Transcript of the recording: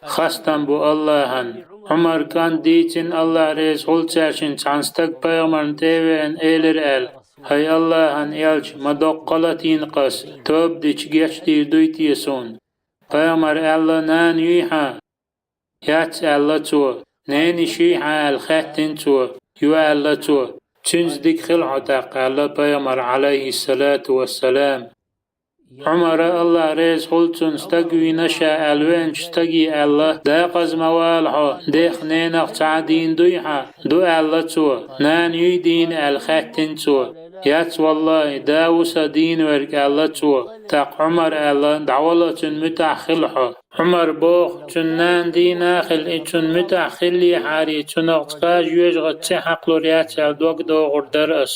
خستم بو اللهن عمر كان ديتين الله ريز هولتشاشن چانستك بيغمرن تيوين ايلر ال هاي اللهن يلج مدقلتين قس توب ديش جيش دير دويتيسون بيغمر الله نان يوحا يات الله تو ناني شيحا الخاتين تو يو الله تو تنز ديك خلعتك الله بيغمر عليه الصلاة والسلام عمر الله ريز خلتون استقوي نشا الوين استقي الله داقز موالحو ديخ نينخ تعدين دويحا دو الله تو نان يدين الخاتين تو يات والله داوس دين ورك الله تو تاق عمر الله دعوالة متأخلحو عمر بوخ نان دين آخل اتن متأخلي حاري تنغتقاج يوجغ تحق لوريات الدوق دو غردرس